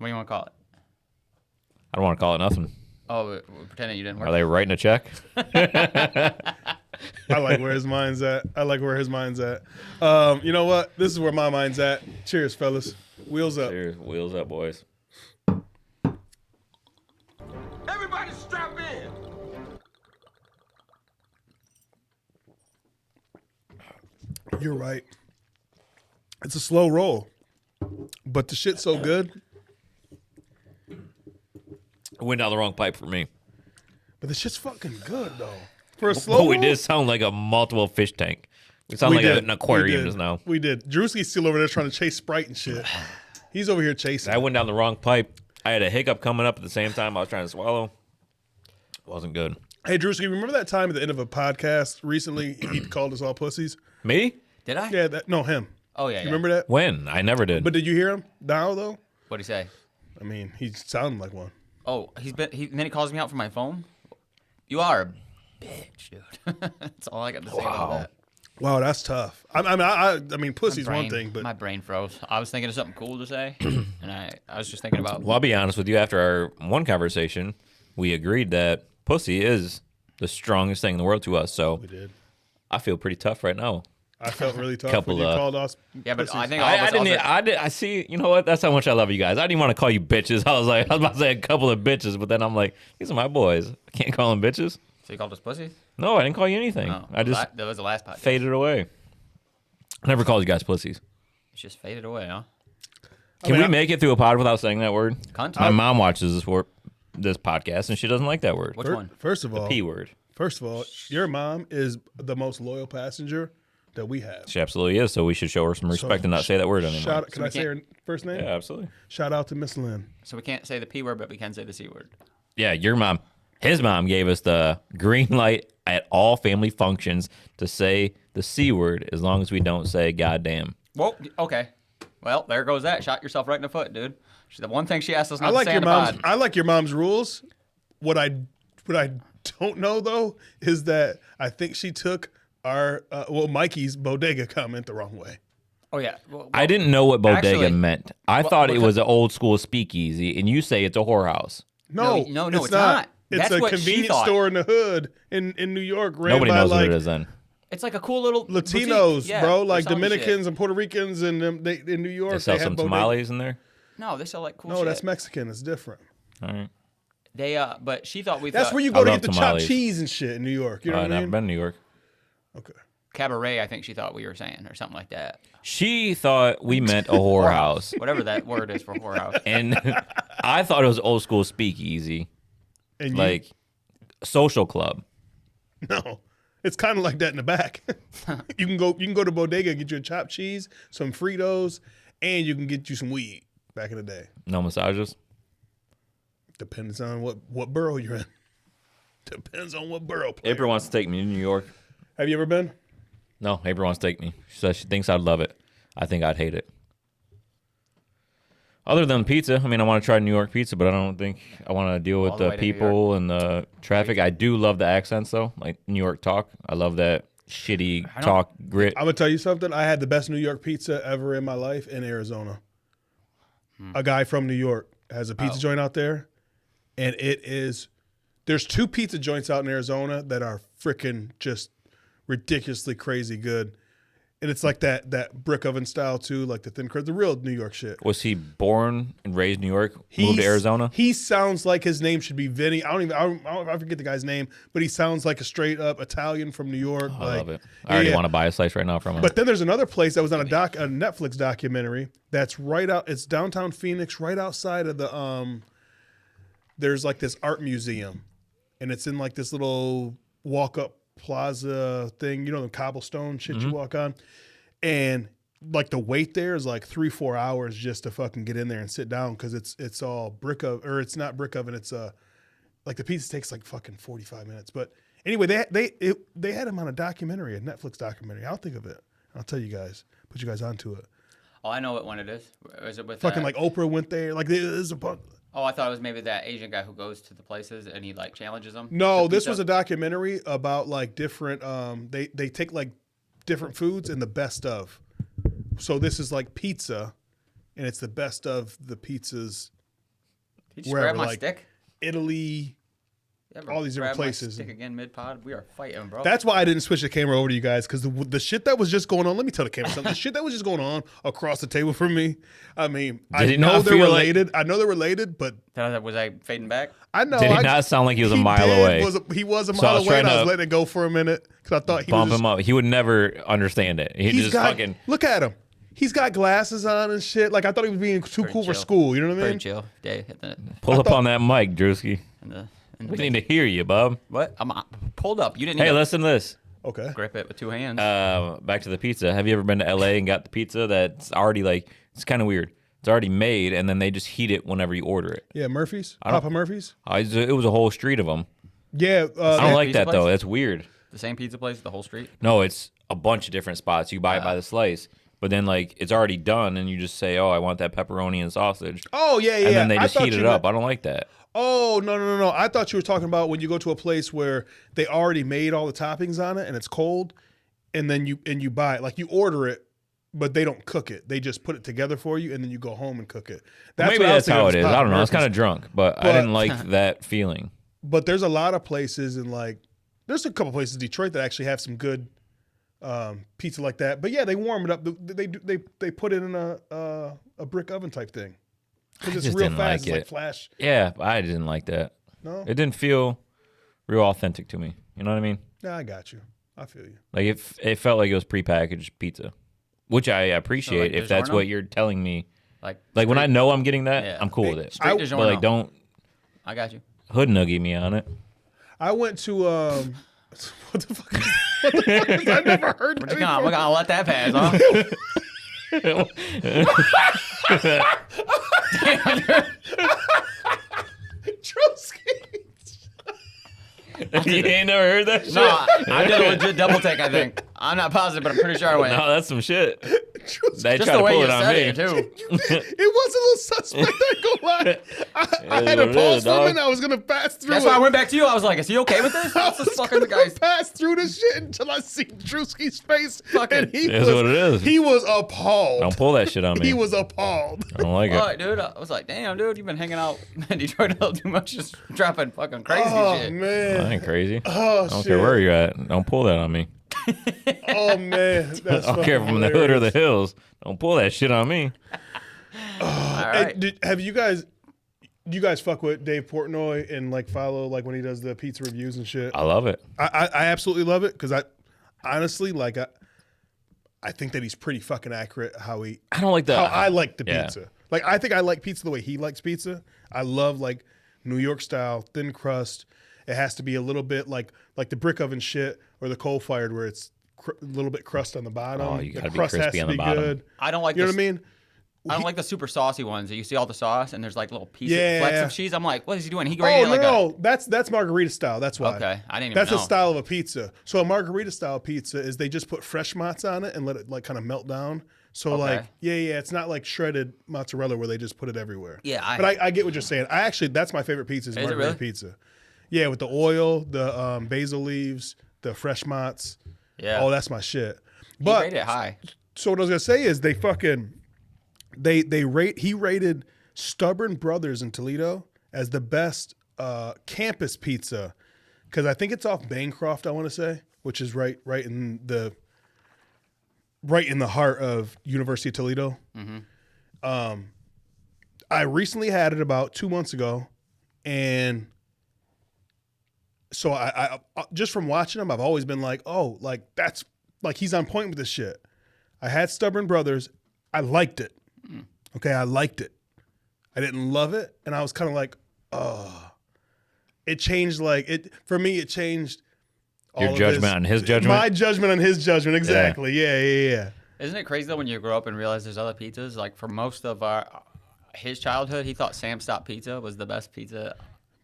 What do you want to call it? I don't want to call it nothing. Oh, we're pretending you didn't work. Are they writing a check? I like where his mind's at. You know what? This is where my mind's at. Cheers, fellas. Wheels up. Cheers. Wheels up, boys. Everybody strap in. You're right. It's a slow roll, but the shit's so good. It went down the wrong pipe for me. But the shit's fucking good though. For a slow Oh, we roll, did sound like a multiple fish tank. We sound like an aquarium just now. We did. Drewski's still over there trying to chase Sprite and shit. He's over here chasing. That went down the wrong pipe. I had a hiccup coming up at the same time I was trying to swallow. Wasn't good. Hey, Drewski, remember that time at the end of a podcast recently he called us all pussies? Me? Did I? Yeah, no, him. Oh, yeah. You remember that? When? I never did. But did you hear him now, though? What'd he say? I mean, he sounded like one. Oh, and then he calls me out from my phone? You are a bitch, dude. That's all I got to say about that. Wow, that's tough. I mean, pussy's one thing, but my brain froze. I was thinking of something cool to say, and I was just thinking about. Well, I'll be honest with you. After our one conversation, we agreed that pussy is the strongest thing in the world to us. So we did. I feel pretty tough right now. I felt really tough Couple when you of- called us. Yeah, but pussies. I think all of us also- I see. You know what? That's how much I love you guys. I didn't want to call you bitches. I was about to say a couple of bitches, but then I'm like, these are my boys. I can't call them bitches. So you called us pussies? No, I didn't call you anything. No, I just that was the last podcast. faded away. I never called you guys pussies. It's just faded away, huh? Can we make it through a pod without saying that word? Cunt. My mom watches this podcast, and she doesn't like that word. Which one? First of all, P word. First of all, your mom is the most loyal passenger that we have. She absolutely is, so we should show her some respect and not say that word anymore. Can I say her first name? Yeah, absolutely. Shout out to Miss Lynn. So we can't say the P word, but we can say the C word. Yeah, your mom, his mom gave us the green light at all family functions to say the C word as long as we don't say goddamn. Well, okay. Well, there goes that. Shot yourself right in the foot, dude. The one thing she asked us not I like to say your in the mom's. pod. I like your mom's rules. What I don't know though is that I think she took our Mikey's bodega comment the wrong way. Oh, yeah. Well, I didn't know what bodega actually- meant. I thought it because- was an old school speakeasy, and you say it's a whorehouse. No, it's not. It's That's a what she convenience thought. store in the hood in New York. Ran Nobody by knows like what it is then. It's like a cool little Latinos, boutique. Yeah, bro, they're like selling Dominicans shit. and Puerto Ricans, and in New York They sell have some bodega. tamales in there. No, they sell like cool No, shit. that's Mexican. It's different. All right. They but she thought we That's thought where you I go to love get the tamales. chopped cheese and shit in New York. You know I've what I never mean? been to New York. Okay. cabaret. I think she thought we were saying or something like that. She thought we meant a whorehouse. Whatever that word is for whorehouse. And I thought it was old school speakeasy, And you, like social club. no, it's kind of like that in the back. You can go to bodega, get you a chopped cheese, some Fritos, and you can get you some weed. Back in the day, No massages. depends on what borough you're in. Depends on what borough. player. April wants to take me to New York. Have you ever been? No, April wants to take me. She says she thinks I'd love it. I think I'd hate it. Other than pizza, I mean, I want to try New York pizza, but I don't think I want to deal with All the the way to New people and the traffic. I do love the accents, though, like New York talk. I love that shitty talk grit. I'm gonna tell you something. I had the best New York pizza ever in my life in Arizona. A guy from New York has a pizza joint out there, and it is. There's two pizza joints out in Arizona that are freaking just ridiculously crazy good, and it's like that brick oven style too, like the thin crust, the real New York shit. Was he born and raised in New York? Moved to Arizona? He sounds like his name should be Vinny. I forget the guy's name, but he sounds like a straight up Italian from New York. I love it. I already want to buy a slice right now from him. But then there's another place that was on a Netflix documentary that's right out. It's downtown Phoenix, right outside of the There's like this art museum, and it's in like this little walk up plaza thing. You know the cobblestone shit you walk on, and like the wait there is like 3-4 hours just to fucking get in there and sit down because it's all brick oven, or it's not brick oven. It's like the pizza takes like fucking 45 minutes. But anyway, they had him on a documentary, a Netflix documentary. I'll think of it. I'll tell you guys. Put you guys onto it. Oh, I know what one it is. Is it with Fucking like Oprah went there. Like there's a bunch. Oh, I thought it was maybe that Asian guy who goes to the places and he like challenges them. No, to this pizza. was a documentary about like different. They take like different foods and the best of. So this is like pizza, and it's the best of the pizzas He just wherever, grabbed my like stick. Italy. You ever all these different grab my places. Stick again mid pod. We are fighting, bro. That's why I didn't switch the camera over to you guys, because the shit that was just going on. Let me tell the camera something. The shit that was just going on across the table from me. I mean, I it know not they're feel like- related. I know they're related, but Was I fading back? I know. Did he not sound like he was a mile did, away? He was a So I mile was away, trying and I was to letting it go for a minute because I thought he Bump was him up. He would never understand it. He He's just got, fucking look at him. He's got glasses on and shit. Like, I thought he was being too Pretty cool for chill. school. You know what I Pretty mean? chill. Dave hit the pull up on that mic, Drewski. in the We need to hear you, bub. what? I'm pulled up. You didn't Hey, need to listen to this. Okay. grip it with 2 hands. Back to the pizza. Have you ever been to LA and got the pizza that's already like, it's kind of weird. It's already made and then they just heat it whenever you order it. Yeah, Murphy's. don't- Papa Murphy's. It was a whole street of them. Yeah. I don't like pizza that though. place? That's weird. the same pizza place, the whole street. No, it's a bunch of different spots. You buy it by the slice, but then like it's already done, and you just say, "Oh, I want that pepperoni and sausage," Oh yeah, yeah. and then they I just thought heat it you up. meant- I don't like that. Oh no! I thought you were talking about when you go to a place where they already made all the toppings on it and it's cold, and then you buy it. Like you order it, but they don't cook it. They just put it together for you, and then you go home and cook it. Maybe what I was that's how it thinking is. of I don't know. I was Papa kind of Murphy's. drunk, but I But- didn't like that feeling. But there's a lot of places in like there's a couple places in Detroit that actually have some good pizza like that. But yeah, they warm it up. They put it in a brick oven type thing because it's just real didn't fast. like It's it. like flash. Yeah, I didn't like that. No, It didn't feel real authentic to me. You know what I mean? nah, I got you. I feel you. Like it felt like it was prepackaged pizza, which I appreciate if that's DiGiorno? what you're telling me. Like Like when I know I'm getting that, Yeah. I'm cool with it. straight I- DiGiorno. But like, don't I got you. hood nugget me on it. I went to what the fuck? What the fuck is, I never heard We're that gonna, before. let that pass, huh? Trotsky. You ain't never heard that shit? No, I did a legit double take. I think I'm not positive, but I'm pretty sure I went. No, that's some shit. Trotsky. They Just try the to way pull you it on said me. it too. It was a little suspect. I ain't gonna lie. I is had what to it pause is, for a dog. minute. I was gonna pass through That's it. why I went back to you. I was like, "Is he okay with this?" I What's this was fucking gonna guy's? pass through this shit until I see Drewski's face, Fucking- and he It is was what it is. he was appalled. Don't pull that shit on me. He was appalled. I don't like it. What, dude? I was like, "Damn, dude, you've been hanging out in Detroit a little too much, just dropping fucking crazy Oh shit." I man. ain't crazy. Oh I don't shit. care where you're at. Don't pull that on me. Oh man. That's I don't care if I'm in the hood or the hilarious. hills. Don't pull that shit on me. All Hey, right. have you guys? Do you guys fuck with Dave Portnoy and like follow like when he does the pizza reviews and shit? I love it. I absolutely love it because I honestly like I think that he's pretty fucking accurate how I don't like the. how I like the yeah. pizza. Like I think I like pizza the way he likes pizza. I love like New York style thin crust. It has to be a little bit like the brick oven shit or the coal fired where it's a little bit crust on the bottom. Oh, you the gotta be crust has crispy to on the be bottom. good. I don't like. You know this, what I mean? I don't like the super saucy ones. You see all the sauce, and there's like little pieces, Yeah. flecks of cheese. I'm like, what is he doing? He Oh grated no, like no, that's margarita style. That's why. Okay, I didn't even That's know. a style of a pizza. So a margarita style pizza is they just put fresh mozz on it and let it like kind of melt down. So like yeah, it's not like shredded mozzarella where they just put it everywhere. Yeah, but I get what you're saying. I actually that's my favorite pizza is it margarita really? pizza. Yeah, with the oil, the basil leaves, the fresh mozz. Yeah. Oh, that's my shit. He But rated it high. so what I was gonna say is he rated Stubborn Brothers in Toledo as the best campus pizza because I think it's off Bancroft, I want to say, which is right in the heart of University of Toledo. I recently had it about 2 months ago, and so I just from watching him, I've always been like, oh, like that's like he's on point with this shit. I had Stubborn Brothers. I liked it. Okay, I liked it. I didn't love it, and I was kind of like, oh. It changed like it for me. It changed all Your of judgment on his judgment? My judgment on his judgment. Exactly. Yeah. Isn't it crazy though when you grow up and realize there's other pizzas? Like for most of his childhood, he thought Sam Stop Pizza was the best pizza.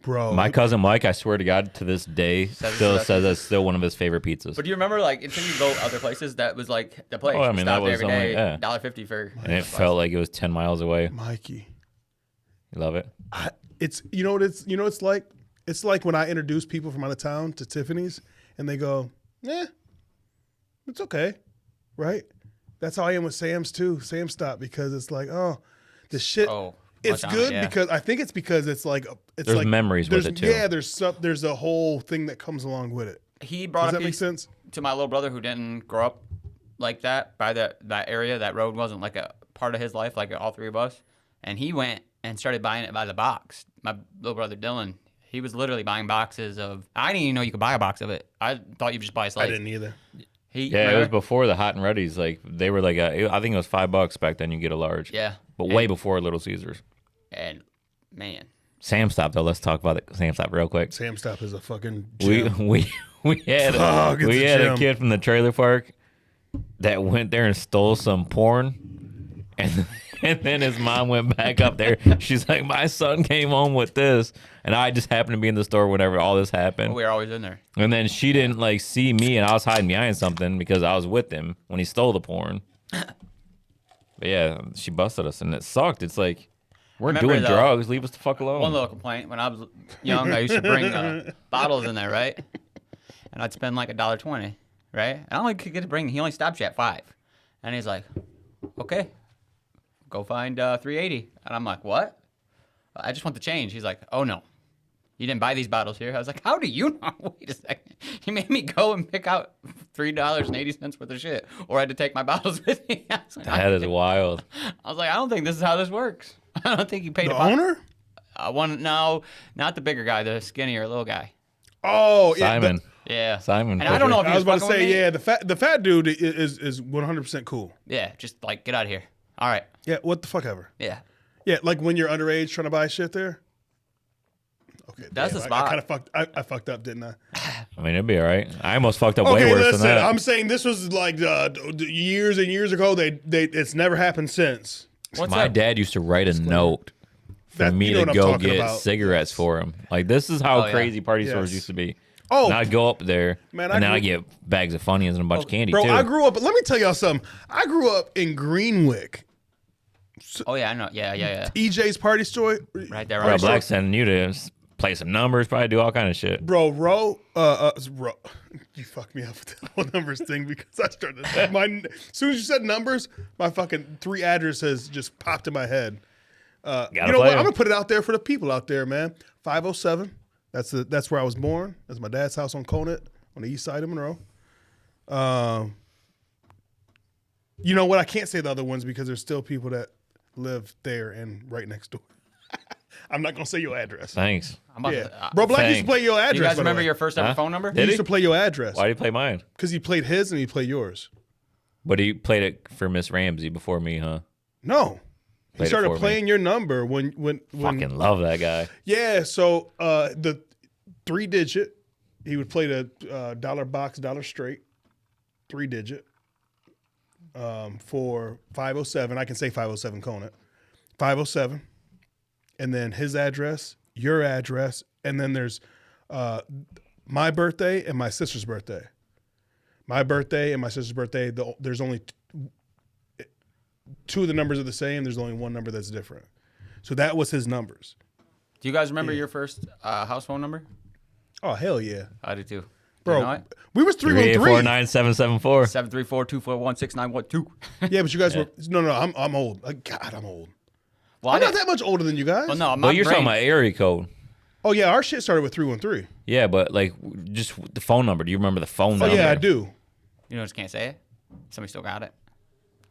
Bro, My cousin Mike, I swear to God, to this day, Says still it's says that's still one of his favorite pizzas. But do you remember like until you go other places that was like the place? Oh, I You mean, stopped that was every day, only- yeah. $1.50 for. And it felt like it was 10 miles away. Mikey. You love it? It's you know what it's like. It's like when I introduce people from out of town to Tiffany's, and they go, "Yeah, it's okay," right? That's how I am with Sam's too. Sam Stop because it's like, oh, the shit. Oh, It's much on good it, yeah. because I think it's because it's like There's like memories with there's- it, too. Yeah, there's a whole thing that comes along with it. He brought Does a that make piece sense? to my little brother who didn't grow up like that by that area. That road wasn't like a part of his life, like all three of us. And he went and started buying it by the box. My little brother Dylan, he was literally buying boxes of. I didn't even know you could buy a box of it. I thought you just buy a slice. I didn't either. He, Yeah, it was remember? before the Hot and Ready's. Like they were like, I think it was $5 back then. You get a large. Yeah, but way before Little Caesars. and man, Sam Stop though. Let's talk about the Sam Stop real quick. Sam Stop is a fucking We gem. we had Fuck, it's we a had a gem. kid from the trailer park that went there and stole some porn, and then his mom went back up there. She's like, my son came home with this, and I just happened to be in the store whenever all this happened. we were always in there. And then she didn't like see me, and I was hiding behind something because I was with him when he stole the porn. But yeah, she busted us, and it sucked. It's like we're Remember, doing though, drugs. Leave us the fuck alone. One little complaint: when I was young, I used to bring bottles in there, right? And I'd spend like $1.20, right? And I only could get to bring. He only stopped you at $5, and he's like, "Okay, go find $3.80." And I'm like, "What? I just want the change." He's like, "Oh no, you didn't buy these bottles here." I was like, "How do you know?" Wait a second. He made me go and pick out $3.80 worth of shit, or I had to take my bottles with me. I was like, That is wild. I was like, I don't think this is how this works. I don't think you paid The a bottle. owner? No, not the bigger guy, the skinnier little guy. Oh, yeah. Simon. Yeah. Simon And I don't know if he I was about to fucking with say, me. yeah, the fat dude is 100% cool. Yeah, just like get out of here. All right. Yeah, what the fuck ever. Yeah. Yeah, like when you're underage trying to buy shit there. Okay, That's damn, the spot. I kind of fucked. I fucked up, didn't I? I mean, it'd be all right. I almost fucked up Okay, way worse listen. than that. I'm saying this was like years and years ago. They it's never happened since. What's My up? dad used to write a note for That- me you know to what I'm go talking get about. cigarettes for him. Like this is how Oh, yeah. crazy party stores Yes. used to be. Oh. and I'd go up there, Man, I and then grew- I get bags of Funyuns and a bunch of candy Bro, too. I grew up. Let me tell y'all something. I grew up in Greenwick. Oh yeah, I know. Yeah. EJ's party store. Right there, Bro, right. Black sending you to play some numbers, probably do all kind of shit. Bro, you fucked me up with the whole numbers thing because I started. As soon as you said numbers, my fucking 3 addresses just popped in my head. You know play what? 'em. I'm gonna put it out there for the people out there, man. 507. That's where I was born. That's my dad's house on Conant on the east side of Monroe. You know what? I can't say the other ones because there's still people that live there and right next door. I'm not gonna say your address. Thanks. I'm about Yeah, to, bro, Black used to Thanks. play your address. you guys by the remember way. your first ever Huh? phone number? He Did used to play your address Why do you play mine? because he played his and he played yours. But he played it for Miss Ramsey before me, huh? No, he Played it started for me. playing your number when Fucking love that guy. yeah. So the 3-digit, he would play the dollar box, dollar straight, 3-digit. For 507, I can say 507 Conant, 507, and then his address, your address, and then there's my birthday and my sister's birthday. My birthday and my sister's birthday. There's only two of the numbers are the same. There's only one number that's different. So that was his numbers. Do you guys remember your first house phone number? Oh hell yeah, I do too. bro. You know it? We was 313. 3849774. 734-241-6912. Yeah, but you guys were no. I'm old. God, I'm old. Well, I'm not that much older than you guys. Well, no, my But you're brain, talking about area code. Oh yeah, our shit started with 313. Yeah, but like just the phone number. Do you remember the phone Oh number? yeah, I do. You just can't say it. Somebody still got it.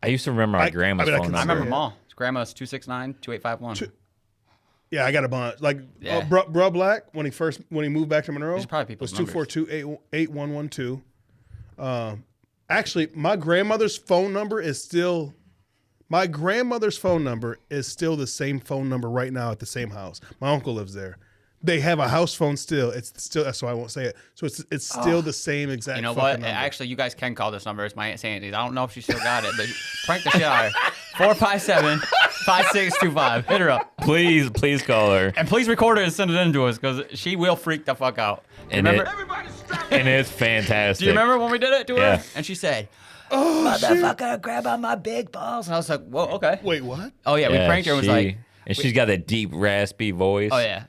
I used to remember my I grandma's mean, I phone can I number. remember Yeah. them all. It's grandma's 269-2851. Yeah, I got a bunch. Like Yeah. bro Black when he moved back to Monroe These are probably was people's numbers. 242-8112. Actually, my grandmother's phone number is still the same phone number right now at the same house. My uncle lives there. They have a house phone still. It's still so I won't say it. So it's still the same exact. You know fucking what? number. Actually, you guys can call this number. It's my Aunt Sandy's. I don't know if she still got it, but prank the shit out of her. 457-5625. Hit her up. Please call her. And please record it and send it in to us because she will freak the fuck out. And Remember? Everybody strap in. And it's fantastic. Do you remember when we did it to her? Yeah. And she said, motherfucker, grab on my big balls. And I was like, whoa, okay. Wait, what? Oh, yeah, we pranked her and was like, and she's got that deep raspy voice. oh, yeah.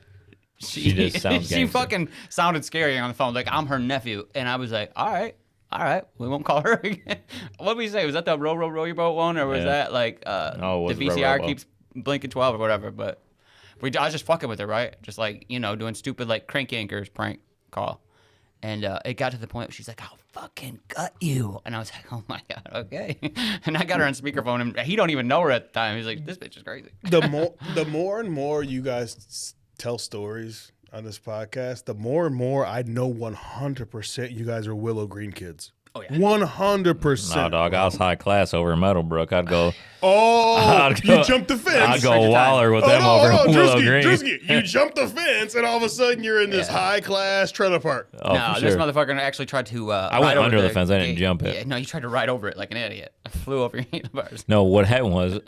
She just sounds she gangster. fucking sounded scary on the phone. Like, I'm her nephew. And I was like, all right. We won't call her again. What did we say? Was that the row your boat one? Or was Yeah. that like No, it the was Row, Row VCR Boat. keeps blinking 12 or whatever. But I was just fucking with her, right? Just like, doing stupid like crank yankers prank call. And it got to the point where she's like, I'll fucking gut you. And I was like, oh my God, okay. And I got her on speakerphone, and he don't even know her at the time. He's like, this bitch is crazy. The more and more you guys tell stories on this podcast, the more and more I know 100% you guys are Willow Green kids. Oh, yeah. 100%. No, dog. I was high class over in Meadowbrook. I'd go. You jumped the fence. I'd go Waller with them over Willow Green. Drewski, you jumped the fence, and all of a sudden you're in this high class trailer park. Oh, No, for this sure. motherfucker actually tried to. I went under the fence. I didn't jump it. Yeah, no, you tried to ride over it like an idiot. I flew over your handlebars. No, what happened was,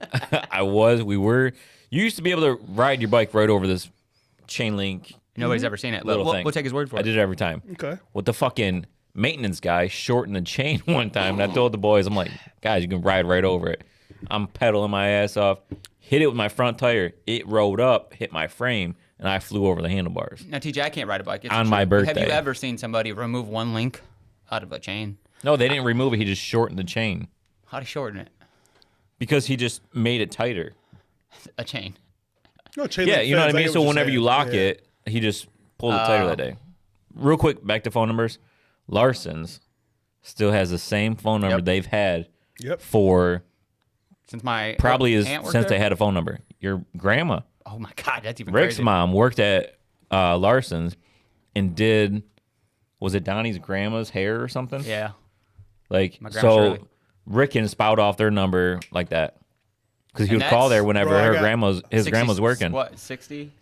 you used to be able to ride your bike right over this chain link. Nobody's ever seen it. Little We'll thing. take his word for it. I did it every time. Okay. With the fucking maintenance guy shortened the chain one time, and I told the boys, I'm like, guys, you can ride right over it. I'm pedaling my ass off, hit it with my front tire. It rolled up, hit my frame, and I flew over the handlebars. Now, TJ, I can't ride a bike. It's On true. my birthday. Have you ever seen somebody remove one link out of a chain? No, they didn't remove it. He just shortened the chain How'd he shorten it? because he just made it tighter. A chain. No, chain Yeah, link you know what I fence, mean? get So you're whenever you saying. lock Yeah. it, he just pulled it tighter that day. Real quick, back to phone numbers. Larson's still has the same phone number Yep. they've had Yep. for Since my probably aunt worked since there? they had a phone number. Your grandma, Oh my God, that's even Rick's crazy. mom, worked at Larson's and did, was it Donnie's grandma's hair or something? Yeah. Like, My grandma so Shirley. Rick can spout off their number like that. Because he And would call that's- there whenever Bro, I her got grandma's, his 60 grandma's working. What, 60?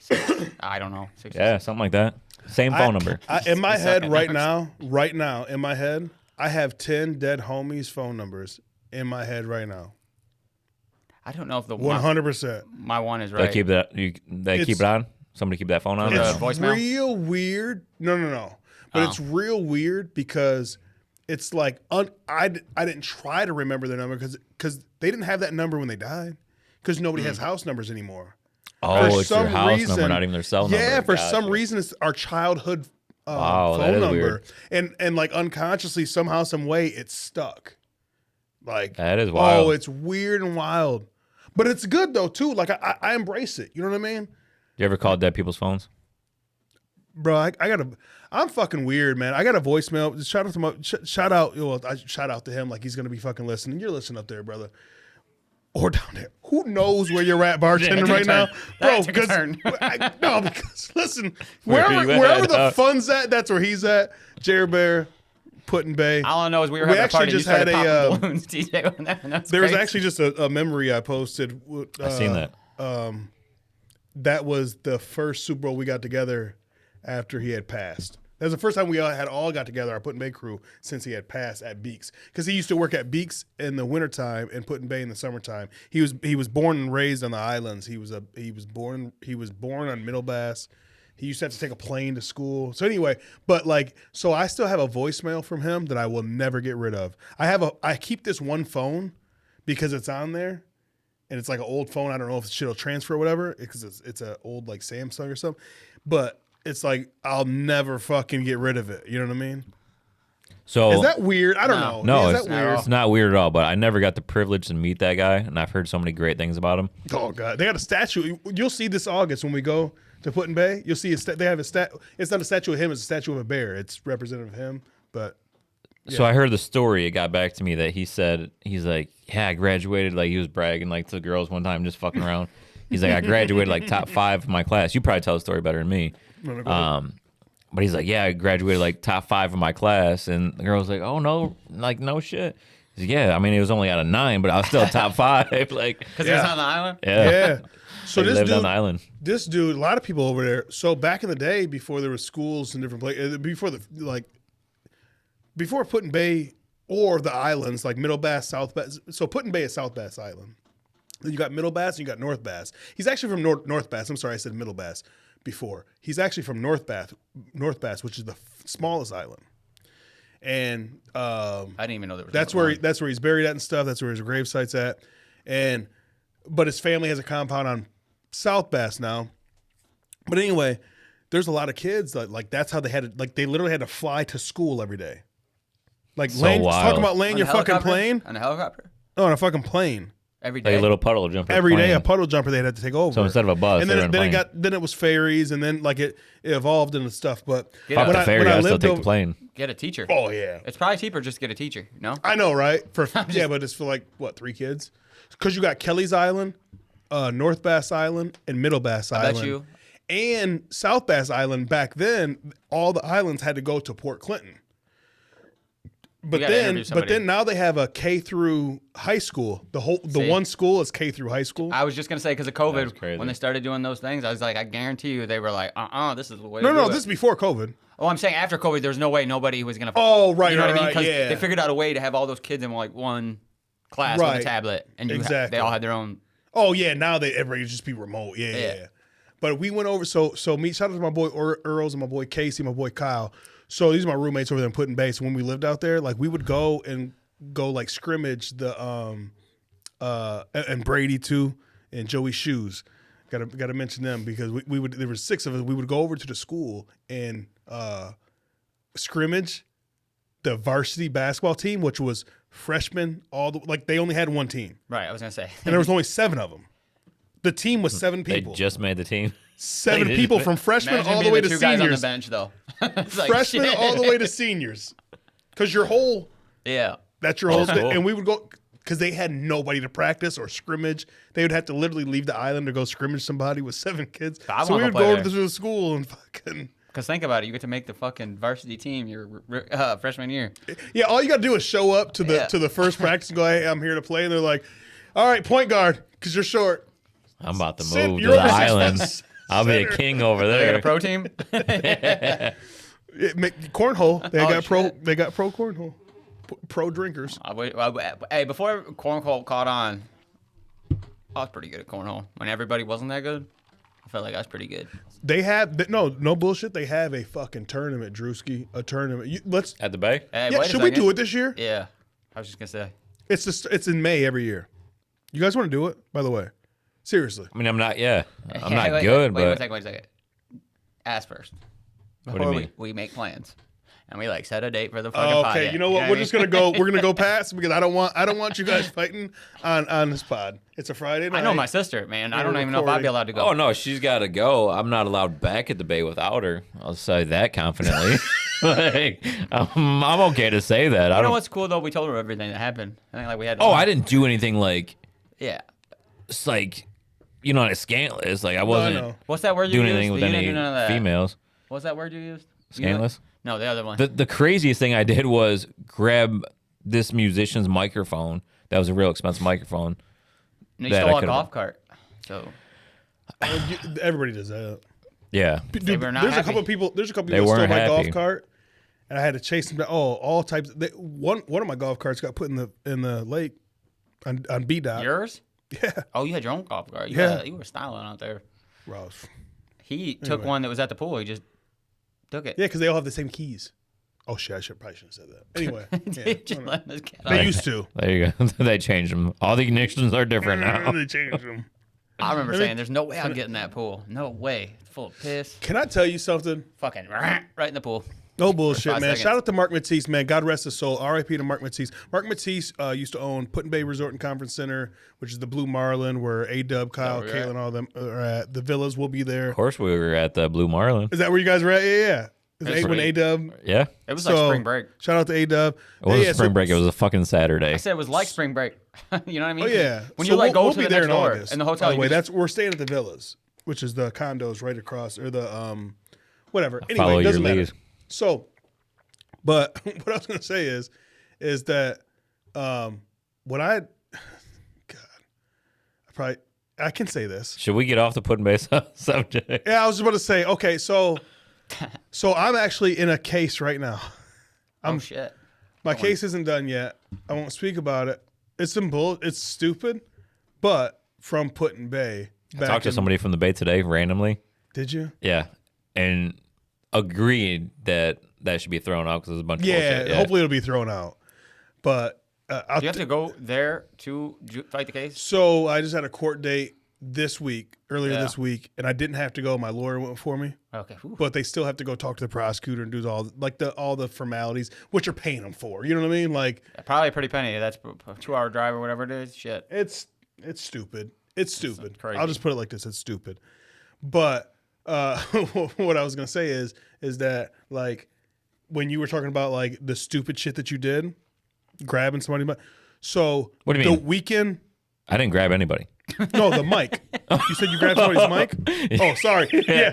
I don't know. 60. Yeah, something like that. Same phone number. In my It's head like right numbers. now, in my head, I have 10 dead homies' phone numbers in my head right now. I don't know if the 100%. my one is They right. keep that. They keep It's- it on. Somebody keep that phone on. It's- or no? voicemail? Real weird. No. But Oh. it's real weird because it's like I didn't try to remember their number because they didn't have that number when they died because nobody has house numbers anymore. Oh, For it's their some house reason- number, not even their cell number. Yeah, for some Gotcha. reason it's our childhood Wow, that phone is number, weird. and like unconsciously somehow some way it's stuck. Like That is wild. Oh, it's weird and wild, but it's good though too. Like I embrace it. You know what I mean? You ever called dead people's phones? Bro, I'm fucking weird, man. I got a voicemail. Shout out to him like he's gonna be fucking listening. You're listening up there, brother. Or down there. Who knows where you're at, bartender, took a right now? turn. Bro, That took a because turn. because listen, Where wherever, you at? wherever the fun's at, that's where he's at. Jerry Bear, Putin Bay. All I know is we were We having a actually party. just and you started had a, popping balloons, TJ. And that's There was crazy. actually just a memory I posted. I seen that. That was the first Super Bowl we got together after he had passed. That was the first time we all got together, our Putin Bay crew, since he had passed at Beeks. Because he used to work at Beeks in the wintertime and Putin Bay in the summertime. He was born and raised on the islands. He was born on Middle Bass. He used to have to take a plane to school. So anyway, so I still have a voicemail from him that I will never get rid of. I keep this one phone because it's on there. And it's like an old phone. I don't know if shit'll transfer or whatever because it's an old like Samsung or something. But it's like I'll never fucking get rid of it. You know what I mean? So Is that weird? I don't know. no, Is it's, that weird? it's not weird at all. But I never got the privilege to meet that guy, and I've heard so many great things about him. Oh god, they got a statue. You'll see this August when we go to Putin Bay. You'll see they have a It's not a statue of him. It's a statue of a bear. It's representative of him. But So I heard the story. It got back to me that he's like, yeah, I graduated. Like he was bragging like to the girls one time, just fucking around. He's like, I graduated like top 5 of my class. You probably tell the story better than me. But he's like, yeah, I graduated like top 5 of my class, and the girl was like, oh no, like no shit. He's like, yeah, I mean it was only out of 9, but I was still top 5. Like, Because he was on the island? yeah, yeah. So They this lived dude, on the island. this dude, a lot of people over there. So back in the day, before there were schools in different places, before Putin Bay or the islands like Middle Bass, South Bass. So Putin Bay is South Bass Island. Then you got Middle Bass and you got North Bass. He's actually from North Bass. I'm sorry, I said Middle Bass before. He's actually from North Bass, which is the smallest island. And I didn't even know there was that's another where he's buried at and stuff. That's where his gravesite's at. But his family has a compound on South Bass now. But anyway, there's a lot of kids that like that's how they had to, they literally had to fly to school every day. Like So wild. talking about one. landing On your a fucking helicopter? plane. On a helicopter? Oh, on a fucking plane. every Like day. a little puddle jumper. Every day, plane. a puddle jumper they had to take over. So instead of a bus, and they were then, in a then it plane. got it was ferries, and then like it evolved into stuff. But Get Fuck When the ferry. I still lived take over- the plane. Get a teacher. Oh yeah, It's probably cheaper just to get a teacher. No. I know, right? Yeah, but it's for like what 3 kids? Because you got Kelly's Island, North Bass Island, and Middle Bass Island. Bet you. And South Bass Island. Back then, all the islands had to go to Port Clinton. But gotta then, interview somebody. now they have a K through high school. The See? one school is K through high school. I was just gonna say because of That's COVID, crazy. when they started doing those things, I was like, I guarantee you, they were like, this is the way. No, to no, do this it. is before COVID. Oh, I'm saying after COVID, there's no way nobody was gonna. Oh, right, you know what I right, mean? right, 'Cause yeah. they figured out a way to have all those kids in like one class with Right. a tablet, and Exactly. they all had their own. Oh yeah, now everybody just be remote. Yeah, yeah. Yeah. yeah. But we went over. So me. Shout out to my boy Earls and my boy Casey, my boy Kyle. So these are my roommates over there in Putin Bay. So when we lived out there, like we would go like scrimmage the and Brady too and Joey Shoes. Got to mention them because we would there were 6 of us. We would go over to the school and scrimmage the varsity basketball team, which was freshmen they only had one team. Right, I was gonna say. And there was only 7 of them. The team was 7 They people. just made the team. 7 they people just- from freshmen Imagine all the being way the to 2 guys on the seniors. bench though. It's like, Freshmen shit. all the way to seniors. Because your whole Yeah. that's your whole That's thing. cool. And we would go because they had nobody to practice or scrimmage. They would have to literally leave the island to go scrimmage somebody with 7 kids. I So we wanna would go play go there. to the school and fucking Because think about it, you get to make the fucking varsity team your freshman year. yeah. All you got to do is show up to the Yeah. to the first practice and go, "Hey, I'm here to play." And they're like, "All right, point guard, because you're short." I'm about to Sit- move to you're the over 6 island. foot I'll be a center. king over They got there. a pro team. Cornhole. They Oh, got pro. shit. They got pro cornhole. Pro drinkers. Hey, before cornhole caught on, I was pretty good at cornhole. When everybody wasn't that good, I felt like I was pretty good. They have no bullshit. They have a fucking tournament, Drewski. A tournament. Let's. At the Bay? Hey, Yeah, wait a should we second. do it this year? Yeah, I was just gonna say. It's in May every year. You guys want to do it? By the way, seriously. I mean, I'm not, Hey, not wait, good, wait, but wait a second. Ask first. do you Before mean? we make plans, and we like set a date for the fucking pod. Okay, you know what? We're just gonna go. We're gonna go past because I don't want you guys fighting on this pod. It's a Friday night. I know my sister, man. I We're don't even know if I'd be recording. allowed to go. oh no, she's got to go. I'm not allowed back at the Bay without her. I'll say that confidently. Like, I'm okay to say that. I You know don't. what's cool though? We told her everything that happened. I think like we had. Oh, I didn't do anything like, Yeah. it's like, like scandalous. Like I No, I wasn't know. What's that word you doing used? anything with You didn't any do none of that. females. What's that word you used? Scandalous? No, the other one. The craziest thing I did was grab this musician's microphone. That was a real expensive microphone. No, you that I stole a could've golf cart. So Everybody does that. Yeah. Dude, were not there's a happy. couple of people. There's a couple They people that stole weren't my happy. golf cart, and I had to chase them down. Oh, all types. One of my golf carts got put in the lake on B dot. yours? Yeah, Oh, you had your own golf cart. Yeah. You were styling out there. Ross. He took one that was at the pool. He just took it. Yeah, because they all have the same keys. Oh shit! Probably shouldn't have said that. Anyway, yeah, Just letting this cat they out. used to. There you go. They changed them. All the ignitions are different now. They changed them. I remember saying, "There's no way I'll get in that pool. No way. It's full of piss. Can I tell you something? Fucking right in the pool." No bullshit, 5 man. seconds. Shout out to Mark Matisse, man. God rest his soul. R.I.P. to Mark Matisse. Mark Matisse used to own Put in Bay Resort and Conference Center, which is the Blue Marlin, where A-Dub, Kyle, where you're Caitlin, all them are at. The Villas will be there. Of course, we were at the Blue Marlin. Is that where you guys were at? Yeah. Is That's it when right. A-Dub? Yeah. It was like spring break. Shout out to A-Dub. It wasn't Yeah, spring so- break. It was a fucking Saturday. I said it was like spring break. You know what I mean? Oh, yeah. When So you like we'll go to be the there next in door August. in the hotel, By the you way, just- we're staying at the Villas, which is the condos right across, or the whatever. Anyway, Follow it your doesn't matter. lead. So, but what I was gonna say is that what God, I can say this. Should we get off the pudding base subject? Yeah, I was just about to say. Okay, so I'm actually in a case right now. Oh shit. My case isn't done yet. I won't speak about it. It's some bull. It's stupid, but from Put in Bay. I talked to somebody from the Bay today randomly. Did you? Yeah. And agreed that should be thrown out because there's a bunch of Yeah, bullshit. hopefully it'll be thrown out. But Do you have to go there to fight the case? so I just had a court date earlier Yeah. this week, and I didn't have to go. My lawyer went for me, Okay. Whew. but they still have to go talk to the prosecutor and do all the formalities, which are paying them for. You know what I mean? Like Probably a pretty penny. That's a 2-hour drive or whatever it is. Shit. it's It's stupid. It's stupid. crazy. I'll just put it like this. It's stupid. But what I was gonna say is that like when you were talking about like the stupid shit that you did, grabbing somebody, so What do you mean? The weekend. I didn't grab anybody. No, the mic. You said you grabbed somebody's mic? Oh, sorry. Yeah.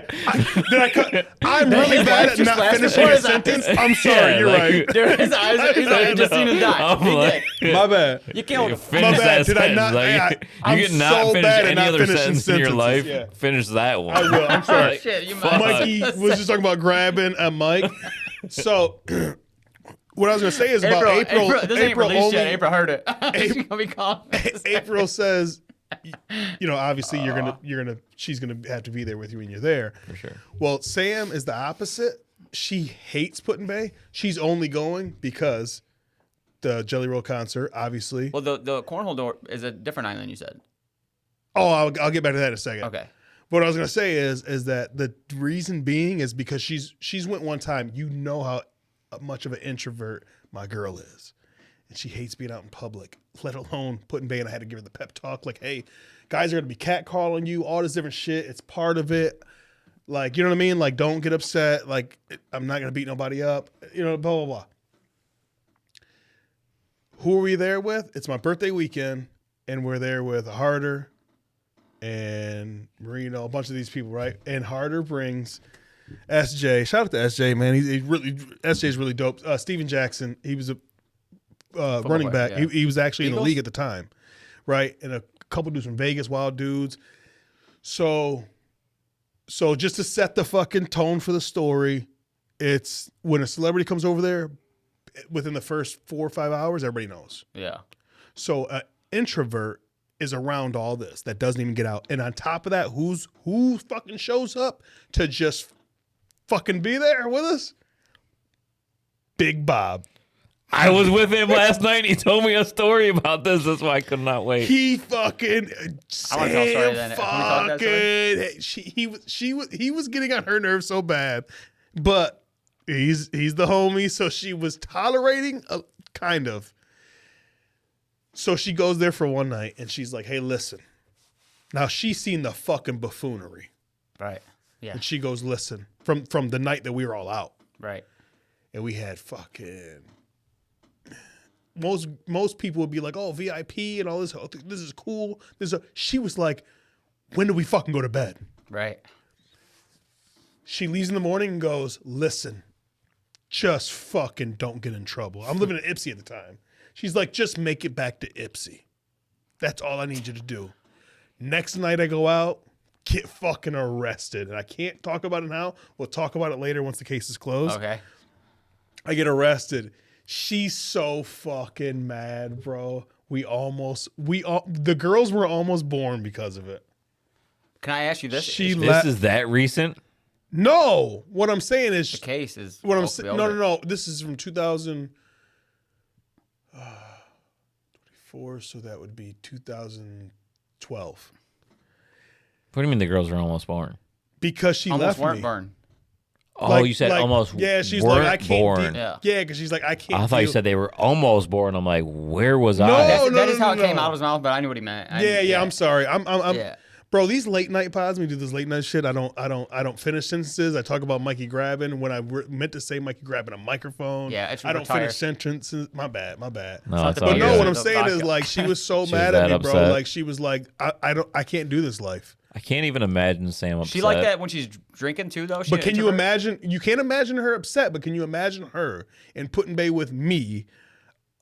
Did I cut? I'm really bad at not finishing a sentence. I'm sorry. Yeah, You're like- right. Dude, his eyes, he's like, I just seen him die. I'm He like- did. My bad. You can't. Finish bad. that Did I sentence. not- Like, I'm you cannot so finish bad at any not other finishing sentence in your sentences, life. yeah. Finish that one. I will. I'm sorry. Shit, you Fuck. Mikey was just talking about grabbing a mic. So, what I was going to say is about April. This ain't released only, yet. April heard it. She's gonna be calling. April says, you know, obviously she's gonna have to be there with you when you're there. For sure. Well, Sam is the opposite. She hates Put-in-Bay. She's only going because the Jelly Roll concert, obviously. Well, the cornhole door is a different island. You said. Oh, I'll get back to that in a second. Okay. What I was gonna say is that the reason being is because she's went one time. You know how much of an introvert my girl is, and she hates being out in public, let alone Put-in-Bay. And I had to give her the pep talk, like, "Hey, guys are gonna be catcalling you, all this different shit. It's part of it. Like, you know what I mean? Like, don't get upset. Like, I'm not gonna beat nobody up. You know, blah blah blah." Who are we there with? It's my birthday weekend, and we're there with Harder and Marino, a bunch of these people, right? And Harder brings SJ. Shout out to SJ, man. He's really SJ's really dope. Steven Jackson, he was a running player, back. yeah. He was actually in the Eagles? league at the time, right? And a couple dudes from Vegas, wild dudes. So just to set the fucking tone for the story, it's when a celebrity comes over there, within the first 4 or 5 hours, everybody knows. Yeah. So an introvert is around all this that doesn't even get out. And on top of that, who fucking shows up to just fucking be there with us? Big Bob. I was with him last night. He told me a story about this. That's why I could not wait. He fucking I wanna tell a story then. Can we talk that story? he was getting on her nerves so bad, but he's the homie, so she was tolerating kind of. So she goes there for one night and she's like, "Hey, listen." Now she's seen the fucking buffoonery. Right. Yeah. And she goes, "Listen, from the night that we were all out, Right. and we had fucking most people would be like, oh, VIP and all this. Oh, this is cool. She was like, when do we fucking go to bed? Right. She leaves in the morning and goes, listen, just fucking don't get in trouble. I'm living in Ipsy at the time. She's like, just make it back to Ipsy. That's all I need you to do. Next night I go out, get fucking arrested. And I can't talk about it now. We'll talk about it later once the case is closed. Okay. I get arrested. She's so fucking mad, bro. The girls were almost born because of it. Can I ask you this? This is that recent? No, what I'm saying the is case is what I'm supposed to be saying. over. No. This is from 2024, so that would be 2012. What do you mean the girls are almost born? Because she Almost left weren't me. burned. Oh, you said almost Yeah, she's weren't like, I can't. born. Yeah. Yeah, because she's like, I can't. I thought you deal- said they were almost born. I'm like, where was No. I? That is how it no. came out of his mouth, but I knew what he meant. Yeah. I'm sorry. I'm Yeah. Bro, these late night pods, we do this late night shit. I don't finish sentences. I talk about Mikey grabbing when I meant to say Mikey grabbing a microphone. Yeah, it's I don't retired. finish sentences. My bad. No, It's it's all not But the no, good. what I'm The saying is vodka. like she was so She mad was at me, that bro. upset. Like she was like, I can't do this life. I can't even imagine Sam upset. She like that when she's drinking too, though. But can you imagine? You can't imagine her upset, but can you imagine her in Put-in-Bay with me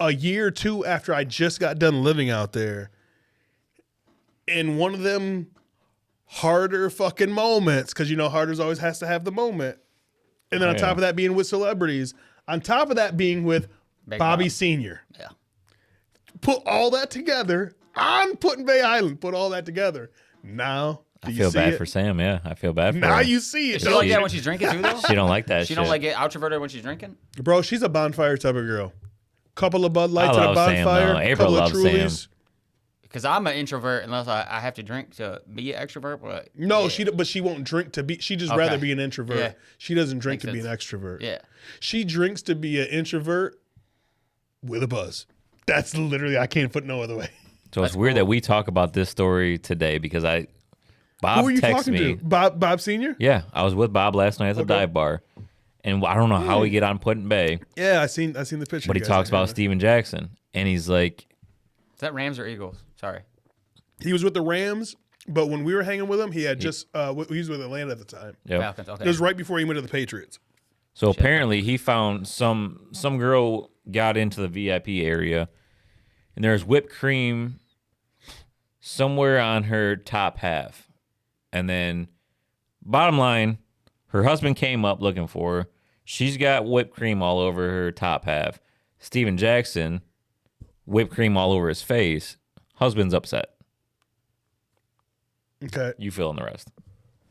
a year or two after I just got done living out there? In one of them harder fucking moments, because you know Harder's always has to have the moment. And then on Yeah. top of that being with celebrities, on top of that being with Big Bobby Bob. Sr. Yeah. Put all that together on Put-in-Bay Island. Put all that together. Now, do I you feel see bad it? for Sam. Yeah, I feel bad for Now her. you see it. Is she don't like you? that when she's drinking too, though? She don't like that She shit. don't like get introverted when she's drinking. Bro, she's a bonfire type of girl. Couple of Bud Lights I and a love Sam, bonfire. though. April couple loves of Trulies. Because I'm an introvert unless I have to drink to be an extrovert. But No, yeah. but she won't drink to be. She just Okay. rather be an introvert. Yeah. She doesn't drink Makes to be an sense. extrovert. Yeah. She drinks to be an introvert with a buzz. That's literally, I can't put no other way. So it's That's weird cool. that we talk about this story today because Who Bob are you texted talking me. to? Bob Senior? Yeah, I was with Bob last night at the Okay. dive bar, and I don't know how we get on Puddin' Bay, Yeah, I seen the picture. but he you guys talks sent about me. Steven Jackson, and he's like, Is that Rams or Eagles? Sorry. He was with the Rams, but when we were hanging with him, he had just he was with Atlanta at the time. yep. Falcons. Okay. It was right before he went to the Patriots. So apparently he found some girl got into the VIP area, and there's whipped cream somewhere on her top half. And then bottom line, her husband came up looking for her. She's got whipped cream all over her top half. Steven Jackson, whipped cream all over his face. Husband's upset. Okay. You fill in the rest.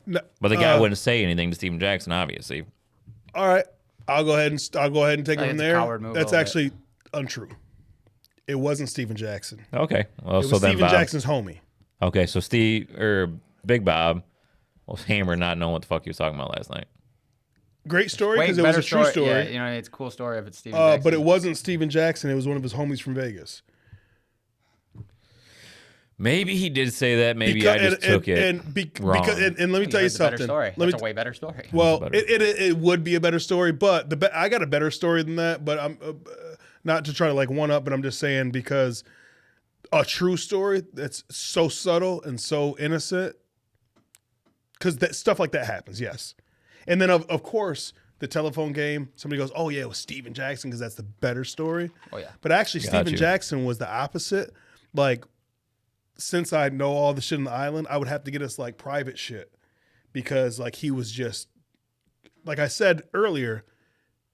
No, But the guy wouldn't say anything to Steven Jackson, obviously. all right. I'll go ahead and take it It's from a there. coward move a That's little actually untrue. It wasn't Steven Jackson. Okay. Well, It so was then Steven Bob. Jackson's homie. Okay, so Big Bob was hammered, not knowing what the fuck he was talking about last night. Great story Way because it was better a true story. Yeah, you know, it's a cool story if it's Steven Jackson. But it wasn't Steven Jackson. It was one of his homies from Vegas. Maybe he did say that. Maybe Because- I just took it wrong. And let me You tell you heard the better something. Story. Let me That's a way better story. Well, Better. it would be a better story, but I got a better story than that. But I'm not to try to like one up, but I'm just saying because a true story that's so subtle and so innocent, because that stuff like that happens, yes. And then of course the telephone game. Somebody goes, "Oh yeah, it was Steven Jackson," because that's the better story. Oh yeah. But actually, Got Steven you. Jackson was the opposite. Like, since I know all the shit on the island, I would have to get us like private shit because like he was just like I said earlier,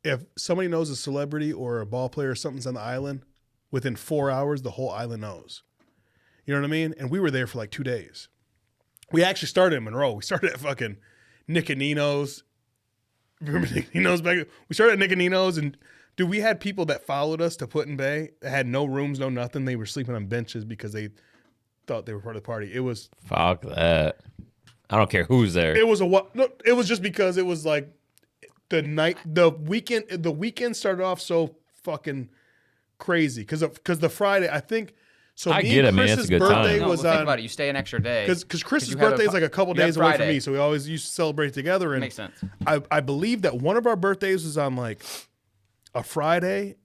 if somebody knows a celebrity or a ball player or something's on the island, within 4 hours the whole island knows. You know what I mean? And we were there for like 2 days. We actually started in Monroe. We started at fucking Nick and Nino's. Remember Nick and Nino's back? We started at Nick and Nino's, and dude, we had people that followed us to Putin Bay that had no rooms, no nothing. They were sleeping on benches because they thought they were part of the party. It was Fuck that. I don't care who's there. it was just because it was like the weekend started off so fucking crazy because the Friday, I think. So I me get and it, man. It's a Chris's good time. birthday No, was well, think on about it. You stay an extra day. because Chris's you had birthday is like a couple you had days away from Friday. me, so we always used to celebrate together. And Makes sense. I believe that one of our birthdays was on like a Friday,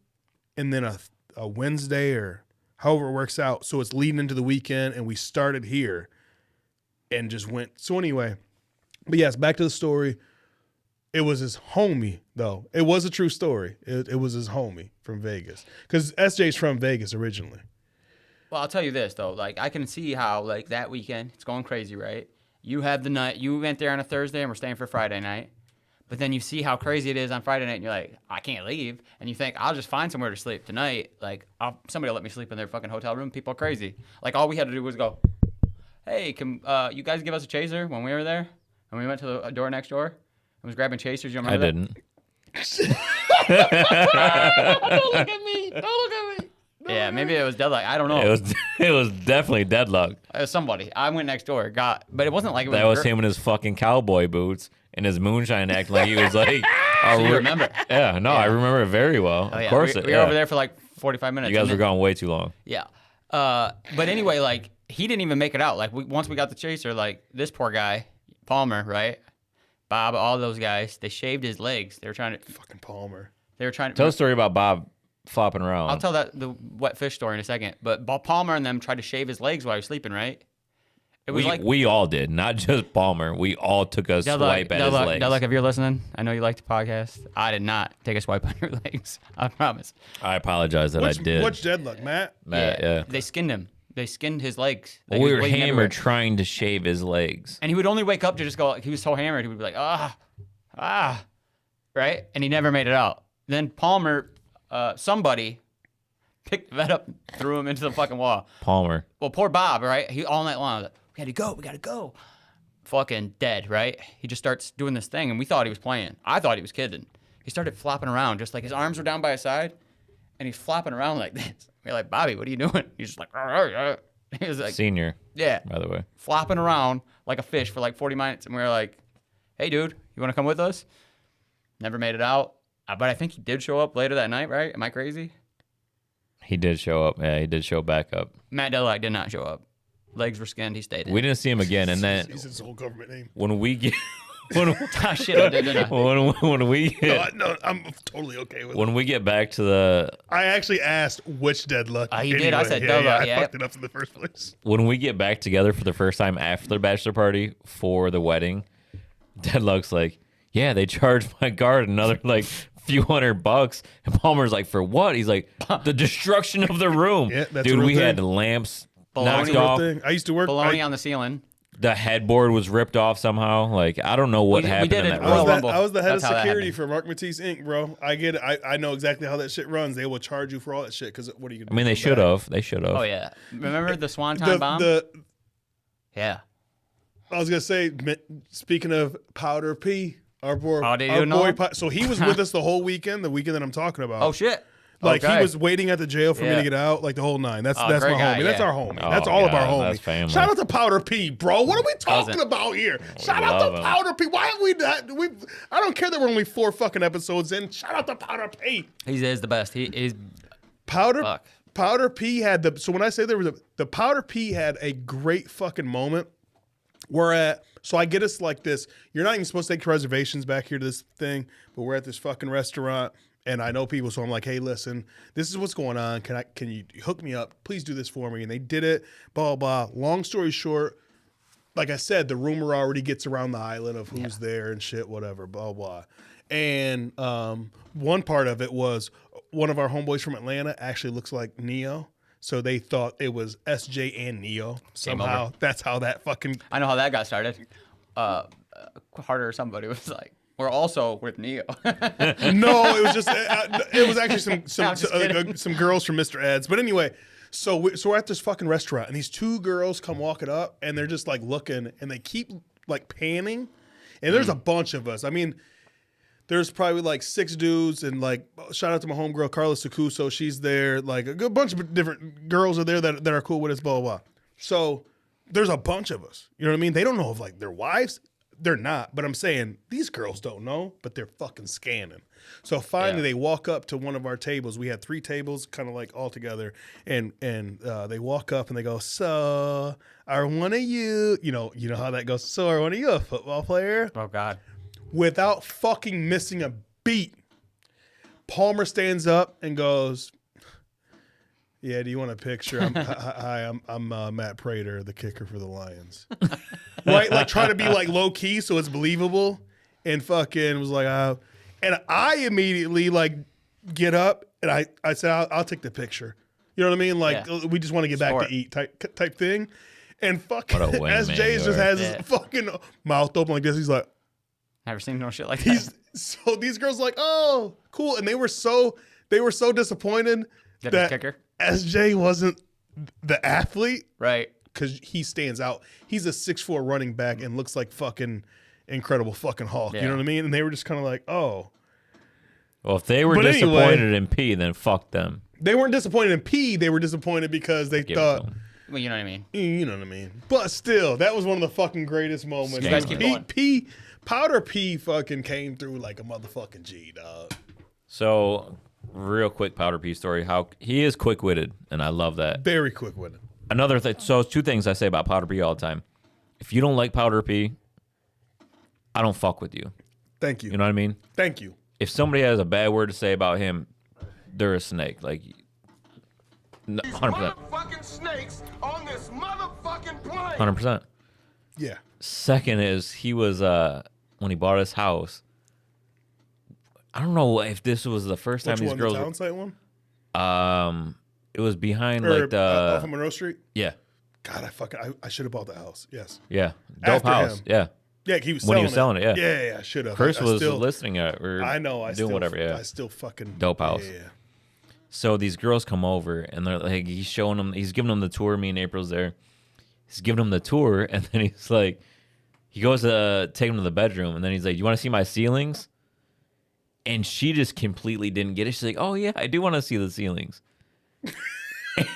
and then a Wednesday or however it works out. So it's leading into the weekend, and we started here and just went. So anyway, but yes, back to the story. It was his homie, though. It was a true story. It was his homie from Vegas because SJ's from Vegas originally. Well, I'll tell you this though. Like I can see how like that weekend it's going crazy, right? You have the night. You went there on a Thursday, and we're staying for Friday night. But then you see how crazy it is on Friday night, and you're like, I can't leave. And you think, I'll just find somewhere to sleep tonight. Like, somebody will let me sleep in their fucking hotel room. People are crazy. Like, all we had to do was go, hey, can you guys give us a chaser when we were there? And we went to the door next door and was grabbing chasers. You I remember didn't. that? Don't look at me. Don't look at me. Yeah, maybe it was deadlock. I don't know. It was definitely deadlock. It was somebody. I went next door, but it wasn't like it was. That was him in his fucking cowboy boots and his moonshine acting like he was like. So you remember? Yeah, no, I remember it very well. Oh, yeah. Of course, we were over there for like 45 minutes. You guys and were then- gone way too long. Yeah. But anyway, like he didn't even make it out. Like once we got the chaser, like this poor guy, Palmer, right? Bob, all those guys, they shaved his legs. They were trying to. Fucking Palmer. They were trying to. Tell the story about Bob flopping around. I'll tell the wet fish story in a second. But Palmer and them tried to shave his legs while he was sleeping, right? It was we all did, not just Palmer. We all took a swipe at his legs. Deluck, if you're listening, I know you like the podcast. I did not take a swipe on your legs. I promise. I apologize that I did. Which deadlock, Matt? Matt, yeah. They skinned him. They skinned his legs. Like, Well, he we was were bleeding hammered everywhere. trying to shave his legs. And he would only wake up to just go, he was so hammered, he would be like, right? And he never made it out. Then Palmer, somebody picked the vet up and threw him into the fucking wall. Palmer. Well, poor Bob, right? He all night long, like, we gotta go. Fucking dead, right? He just starts doing this thing, and we thought he was playing. I thought he was kidding. He started flopping around, just like his arms were down by his side, and he's flopping around like this. We're like, Bobby, what are you doing? He's just like, he was like, Senior, yeah, by the way. flopping around like a fish for like 40 minutes. And we were like, hey, dude, you want to come with us? Never made it out. But I think he did show up later that night, right? Am I crazy? He did show up. Yeah, he did show back up. Matt Dillard did not show up. Legs were skinned. He stayed in. We didn't see him again. And then He said his whole government name. when we get Oh, shit, I did, didn't I? when we get, No, I'm totally okay with it. when we get back to the I actually asked which Deadluck. Oh, you did? I said Deadluck, I yeah. fucked it up in the first place. when we get back together for the first time after the bachelor party for the wedding, Deadluck's like, yeah, they charged my guard another like few $100, and Palmer's like, for what? He's like, the destruction of the room. Yeah, that's a dude. real We had thing. lamps Baloney. knocked Real off. Thing. I used to work. Baloney on the ceiling. The headboard was ripped off somehow. Like, I don't know what We happened did in it that Royal room. Rumble. I was the head That's of how that security happened. for Mark Matisse Inc., bro. I get it. I know exactly how that shit runs. They will charge you for all that shit because what are you gonna do? I mean, they Come should back? have. They should have. Oh, yeah. Remember the Swanton bomb? Yeah. I was gonna say, speaking of Powder P, our boy, Oh, did you our know boy him? so he was with us the whole weekend, the weekend that I'm talking about. Oh, shit. Like Okay. he was waiting at the jail for me Yeah. to get out, like the whole nine. That's Oh, that's my great guy, homie. That's yeah. our homie. Oh, That's all of our God, homie. that's family. Shout out to Powder P, bro. What are we talking Cousin. about here? Shout out love to him. Powder P. Why have we not? I don't care that we're only 4 fucking episodes in. Shout out to Powder P. He is the best. He is. Powder Fuck. Powder P had the. So when I say there was the Powder P had a great fucking moment. We're at. So I get us like this. You're not even supposed to take reservations back here to this thing, but we're at this fucking restaurant. And I know people, so I'm like, hey, listen, this is what's going on. Can you hook me up? Please do this for me. And they did it, blah, blah, blah. Long story short, like I said, the rumor already gets around the island of who's there and shit, whatever, blah, blah. And one part of it was one of our homeboys from Atlanta actually looks like Neo. So they thought it was SJ and Neo. Somehow over. that's how that fucking... I know how that got started. Carter or somebody was like, we're also with Neo. No, it was just it was actually I'm just kidding. some girls from Mr. Ed's. But anyway, so we're at this fucking restaurant, and these 2 girls come walking up, and they're just like looking, and they keep like panning, and there's a bunch of us. I mean, there's probably like 6 dudes, and like shout out to my homegirl Carla Sacuso, she's there. Like a good bunch of different girls are there that are cool with us, blah blah blah. So there's a bunch of us. You know what I mean? They don't know if like their wives. They're not, but I'm saying these girls don't know, but they're fucking scanning. So finally, they walk up to one of our tables. We had 3 tables, kind of like all together, and they walk up and they go, "So, are one of you know how that goes? So, are one of you a football player?" Oh, God. Without fucking missing a beat, Palmer stands up and goes, "Yeah, do you want a picture? Hi, I'm Matt Prater, the kicker for the Lions." Right, like trying to be like low key so it's believable, and fucking was like, and I immediately like get up and I said I'll take the picture. You know what I mean? Like we just want to get back Sport. to eat type thing, and fucking What a wingman SJ you just are. has Yeah. his fucking mouth open like this. He's like, Never seen no shit like that. so these girls like, oh, cool, and they were so disappointed That his that kicker? SJ wasn't the athlete. Right. Because he stands out. He's a 6'4" running back and looks like fucking Incredible fucking Hulk. You Yeah. know what I mean? And they were just kind of like, oh. Well, if they were But anyway- disappointed in P, then fuck them. They weren't disappointed in P. They were disappointed because they Give it to thought, 'em. Well, you know what I mean. you know what I mean? But still, that was one of the fucking greatest moments. You guys keep going. Powder P fucking came through like a motherfucking G, dog. So, real quick Powder P story. How he is quick-witted, and I love that. Very quick with it. Another thing. So, 2 things I say about Powder P all the time. If you don't like Powder P, I don't fuck with you. Thank you. You know what I mean? Thank you. If somebody has a bad word to say about him, they're a snake. Like, These 100%. motherfucking snakes on this motherfucking plane. 100%. Yeah. Second is he was when he bought his house. I don't know if this was the first time Which these one? girls. The town site one? It was behind Or like the off of Monroe Street? yeah, God, I should have bought the house. Yes. yeah, dope After house. him. Yeah, Yeah, he was When selling he was selling it, yeah. Yeah, I should have. Chris I was still, listening at or I know. I doing still, whatever. Yeah, I still fucking Dope house. Yeah. So these girls come over and they're like, he's showing them, he's giving them the tour. Me and April's there. He's giving them the tour, and then he's like, he goes to take them to the bedroom, and then he's like, "You want to see my ceilings?" And she just completely didn't get it. She's like, "Oh yeah, I do want to see the ceilings."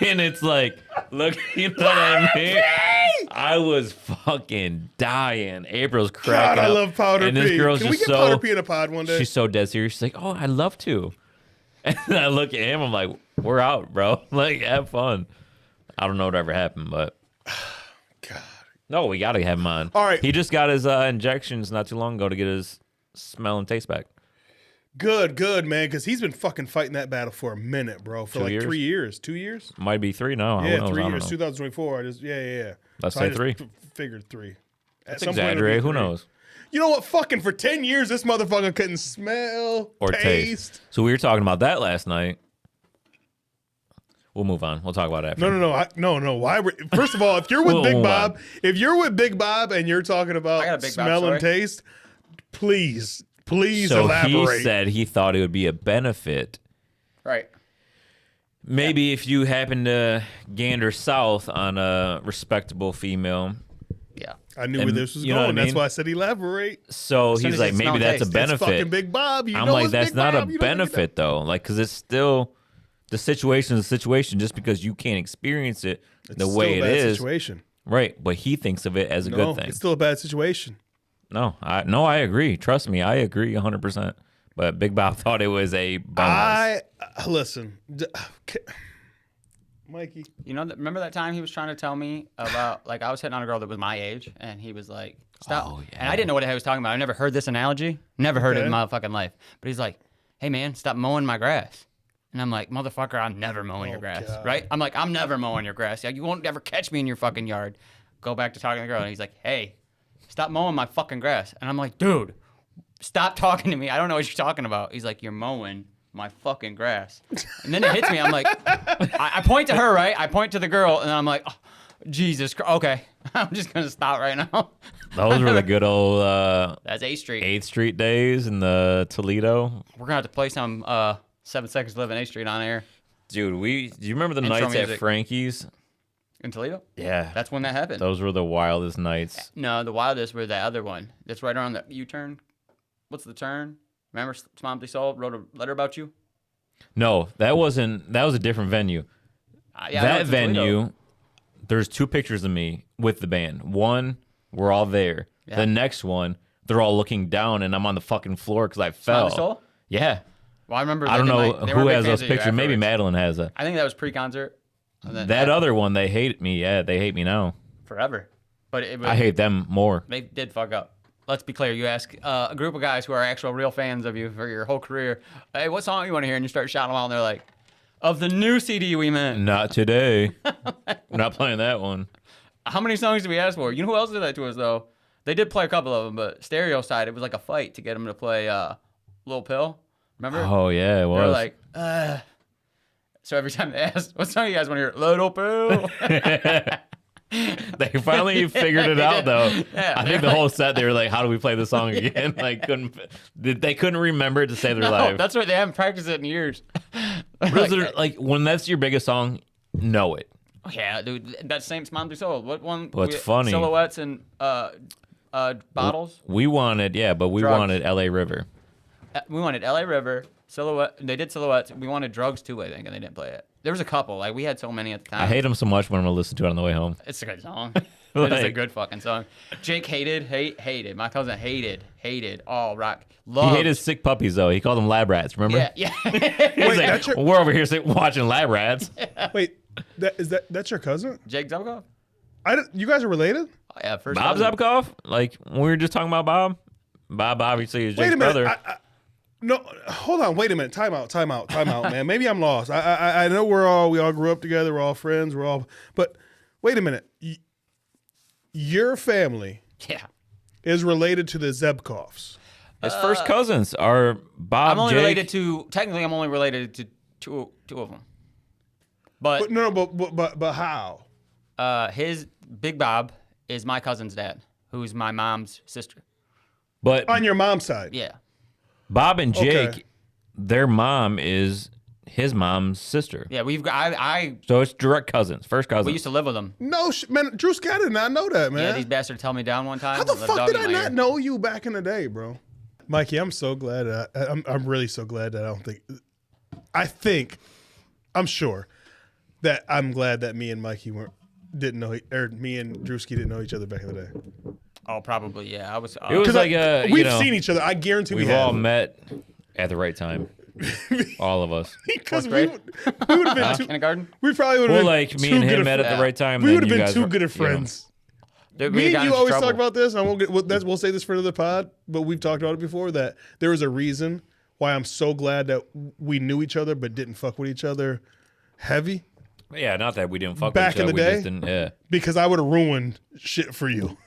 And it's like, look, you know what I mean? I was fucking dying. April's cracking God, I up. love Powder and P. this girl's Can we just get so Powder P in a pod one day? she's so dead serious. She's like, "Oh, I'd love to." And I look at him. I'm like, we're out, bro. Like, have fun. I don't know what ever happened, but God. no, we got to have him on. All right. He just got his injections not too long ago to get his smell and taste back. Good, man, because he's been fucking fighting that battle for a minute, bro. For 2 like years? 3 years. 2 years? Might be 3 now. Who Yeah, knows? 3 I don't years. know. 2024. Yeah. Let's So say I just 3. Figured 3. That's exaggerate. Who knows? You know what? Fucking for 10 years, this motherfucker couldn't smell Or taste. So we were talking about that last night. We'll move on. We'll talk about it after. No. Why? First of all, if you're with We'll Big move Bob, on. if you're with Big Bob and you're talking I got a about Big Bob smell and story. taste, please So elaborate. he said he thought it would be a benefit. Right. Maybe if you happen to gander south on a respectable female. Yeah. I knew where And this was you know what going. I That's mean? why I said elaborate. So soon he's as like, it maybe smells that's a taste. It's fucking benefit. Big Bob. You I'm know like, it's that's Big not Bob. a You don't need benefit though. Like, because it's still the situation is a situation. Just because you can't experience it It's the still way a it bad is, situation. right? But he thinks of it as a No, good thing. it's still a bad situation. No, I agree. Trust me, I agree 100%. But Big Bob thought it was a bonus. Listen, Mikey. You know, remember that time he was trying to tell me about, like, I was hitting on a girl that was my age, and he was like, stop. Oh, yeah. And I didn't know what the hell he was talking about. I never heard this analogy. Never heard it Okay. in my fucking life. But he's like, hey, man, stop mowing my grass. And I'm like, motherfucker, I'm never mowing your grass, God. right? I'm like, I'm never mowing your grass. Like, you won't ever catch me in your fucking yard. Go back to talking to the girl, and he's like, hey, stop mowing my fucking grass. And I'm like, dude, stop talking to me. I don't know what you're talking about. He's like, you're mowing my fucking grass. And then it hits me. I'm like, I point to her, right? I point to the girl, and I'm like, oh, Jesus Christ. Okay, I'm just going to stop right now. Those were the good old That's 8th Street. 8th Street days in the Toledo. We're going to have to play some 7 Seconds to Live in 8th Street on air Dude, do you remember the Intro nights at music. Frankie's? in Toledo. Yeah. That's when that happened. Those were the wildest nights. No, the wildest were the other one. That's right around the U-turn. What's the turn? Remember Swamp Soul wrote a letter about you? No, that was a different venue. Yeah, I know That it's in Toledo. venue, there's 2 pictures of me with the band. One, we're all there. Yeah. The next one, they're all looking down and I'm on the fucking floor because I fell. Swamp Soul? Yeah. Well, I remember. I don't know they were who big has fans those of you pictures. Maybe afterwards. Madeline has a. I think that was pre-concert. And then That other one, they hate me. Yeah, they hate me now. forever. But it was, I hate them more. They did fuck up. Let's be clear. You ask a group of guys who are actual real fans of you for your whole career, hey, what song you want to hear? And you start shouting them out, and they're like, of the new CD we meant. Not today. We're not playing that one. How many songs did we ask for? You know who else did that to us, though? They did play a couple of them, but stereo side, it was like a fight to get them to play Lil Pill. Remember? Oh yeah, it They were was. like, So every time they asked, what song you guys want to hear? Little Pill. They finally figured it out though. Yeah. I think the whole set they were like, "How do we play the song again?" Like they couldn't remember it to save their No, life. that's right. They haven't practiced it in years. Was there, like when that's your biggest song, know it. Yeah, dude, that same Smile Du Soul. What one? What's funny- Silhouettes and bottles. We wanted, yeah, but we Drugs. wanted L.A. River. We wanted L.A. River, Silhouette. They did Silhouettes. We wanted Drugs too, I think, and they didn't play it. There was a couple. Like we had so many at the time. I hate them so much when I'm gonna listen to it on the way home. It's a good song. It is a Like- good fucking song. Jake hated. My cousin hated all rock. He Loved. hated sick puppies though. He called them lab rats. Remember? Yeah. He's Wait, like, that's your- we're over here watching lab rats. Wait, that's your cousin? Jake Zelkov? You guys are related? Oh, yeah, first Bob cousin. Zabkoff? Like when we were just talking about Bob. Bob obviously is Wait Jake's a minute. brother. No, hold on. Wait a minute. Time out, man. Maybe I'm lost. I know we all grew up together. We're all friends. But wait a minute. Your family Yeah. is related to the Zebkovs. His first cousins are Bob. I'm only Jake. related to, technically, I'm only related to two of them. But no, but how? His Big Bob is my cousin's dad, who's my mom's sister. But On your mom's side. Yeah. Bob and Jake, Okay. their mom is his mom's sister. Yeah, we've got, So it's direct cousins, first cousins. we used to live with them. No, man. Drew Scott did not know that, man. Yeah, these bastards held me down one time. How the with a fuck dog did in I my not ear. know you back in the day, bro? Mikey, I'm so glad. I'm really so glad that I don't think. I'm sure that I'm glad that me and Mikey didn't know, or me and Drewski didn't know each other back in the day. Oh, probably, yeah. I was. It was like we've you know, seen each other. I guarantee we've we have. all met at the right time. All of us. Because Fourth we would have been too. Kindergarten. We probably would have Well, been like me too and good him of met fr- at the right time. We then would have you been guys too were- good of you know. friends. Dude, Me we and got you into always trouble. talk about this. I won't get. We'll say this for another pod, but we've talked about it before. That there was a reason why I'm so glad that we knew each other but didn't fuck with each other heavy. Yeah, not that we didn't fuck Back with each in the other. We day? just didn't. Yeah. Because I would have ruined shit for you,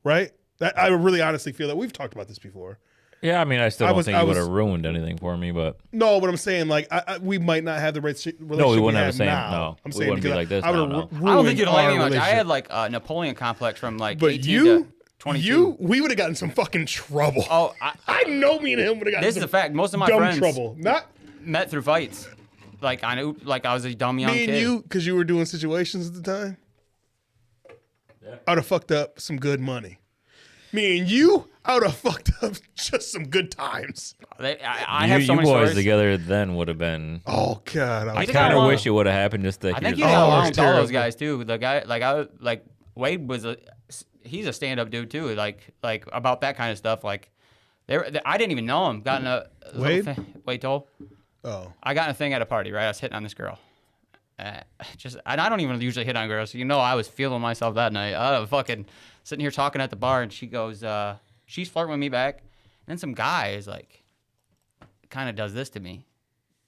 right? I really honestly feel that we've talked about this before. Yeah, I mean, I still don't think I you would was- have ruined anything for me, but No, but I'm saying like we might not have the right relationship no, we wouldn't have have the same. now. No, I'm we saying wouldn't be because like this. I would No, have no. ruined I don't think you'd like our me much. I relationship. had like a Napoleon complex from like But 18 you, to 22. we would have gotten some fucking trouble. Oh, I know me and him would have gotten this is some a fact. Most of my dumb friends trouble. Not met through fights. Like I knew, like I was a dumb young me and kid. you, because you were doing situations at the time. Yeah. I would have fucked up some good money. Me and you, I would have fucked up just some good times. I You, have so you many boys stories. together then would have been. Oh God, I think I kind of wanna- wish it would have happened just to I hear think the you got Oh, along it's with all those terrible. guys too. The guy, like Wade was he's a stand-up dude too. Like about that kind of stuff. Like I didn't even know him. Got in a little Wade? Wade Toll. Oh, I got in a thing at a party, right? I was hitting on this girl. And I don't even usually hit on girls, so I was feeling myself that night. I was fucking sitting here talking at the bar, and she goes, she's flirting with me back. And then some guy is like, kind of does this to me.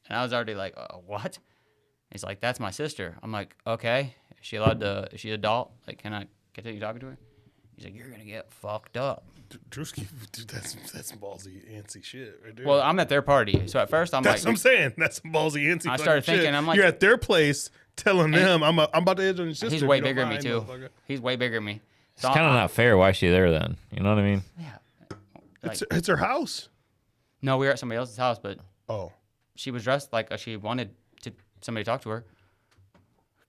And I was already like, what? He's like, that's my sister. I'm like, okay. Is she allowed to, is she an adult? Like, can I continue talking to her? He's like, you're going to get fucked up. Drewski, dude, that's some ballsy antsy shit right there. Well, I'm at their party. So at first I'm that's like, what I'm saying. That's some ballsy antsy. I started fucking thinking, shit. I'm like- you're at their place telling them I'm about to hit on your sister. he's if way you don't bigger than me mind, too. motherfucker. He's way bigger than me. So It's kind of not fair. Why is she there then? You know what I mean? Yeah. It's her house. No, we were at somebody else's house, but Oh, she was dressed like she wanted somebody to talk to her.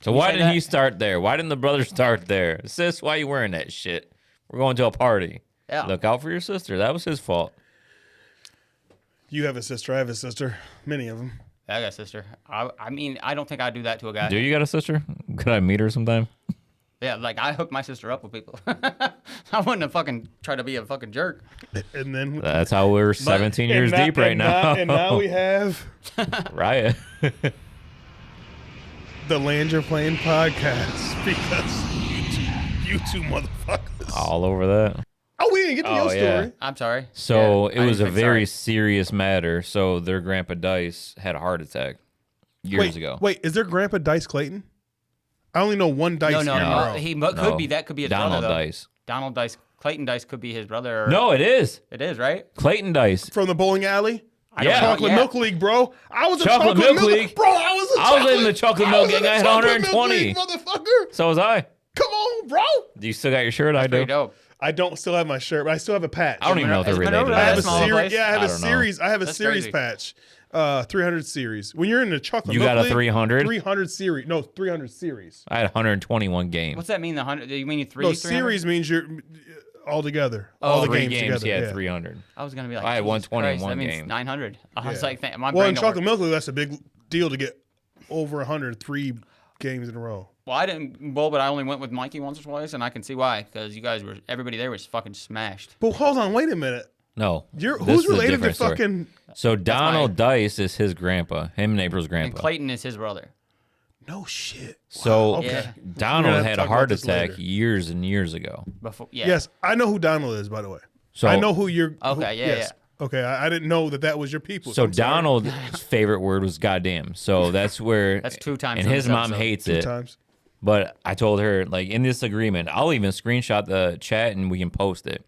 So you why say didn't that? he start there? Why didn't the brother start there? Sis, why you wearing that shit? We're going to a party. Yeah. Look out for your sister. That was his fault. you have a sister. I have a sister. Many of them. I got a sister. I mean, I don't think I'd do that to a guy. Do you got a sister? Could I meet her sometime? Yeah, like I hook my sister up with people. I wouldn't have fucking tried to be a fucking jerk. And then That's how we're 17 years and deep right and now. And now we have Riot. the Land You're Playing podcast because you two motherfuckers. All over that. Oh, we didn't get to your Oh, yeah. story. I'm sorry. So Yeah, it was I a didn't think very sorry. serious matter. So their grandpa Dice had a heart attack years ago. Wait, is there Grandpa Dice Clayton? I only know one Dice. No, here in no, Monroe. he No. could be. That could be his Donald brother. Though. Dice. Donald Dice. Clayton Dice could be his brother. Or, No, it is. it is right. Clayton Dice. From the bowling alley. Yeah. Chocolate Yeah. Milk League, bro. I was a Chocolate Chocolate Milk League? Bro, I was in the Chocolate Milk Gang. I had Chocolate Milk 120. League, motherfucker. So was I. Come on, bro. Do you still got your shirt? I Pretty do. dope. I don't still have my shirt, but I still have a patch. I don't even know if they're Is related. Monroe to I have that a that. small series. place? Yeah, I have I a don't know. series. I have a That's series crazy. patch. 300 series. When you're in the Chocolate You Milk got a League, 300? 300 series. No, 300 series. I had 121 games. What's that mean? The 100? You mean you three? No, 300? series means you're all together. All the Three games, games, together. he had yeah. 300. I was gonna be like, I had Jesus 120 in Christ, one that means game. 900. I was Yeah. like, my Well, brain in don't Chocolate work. Milk League, that's a big deal to get over 103 games in a row. Well, I didn't bowl, but I only went with Mikey once or twice, and I can see why. Because you guys were, everybody there was fucking smashed. But hold on, wait a minute. No. You're this who's is a related to different story. fucking? So Donald Dice is his grandpa. Him and April's And grandpa. Clayton is his brother. No shit. So Okay. Yeah. We're Donald gonna have to had a talk heart about this attack later. years and years ago. Before, yeah. Yes, I know who Donald is, by the way. So I know who you're. Okay, yeah, Okay, I didn't know that was your people. So I'm sorry. Donald's favorite word was goddamn. So that's where That's 2 times And in his this mom episode. hates 2 it. times. But I told her, like, in this agreement, I'll even screenshot the chat and we can post it.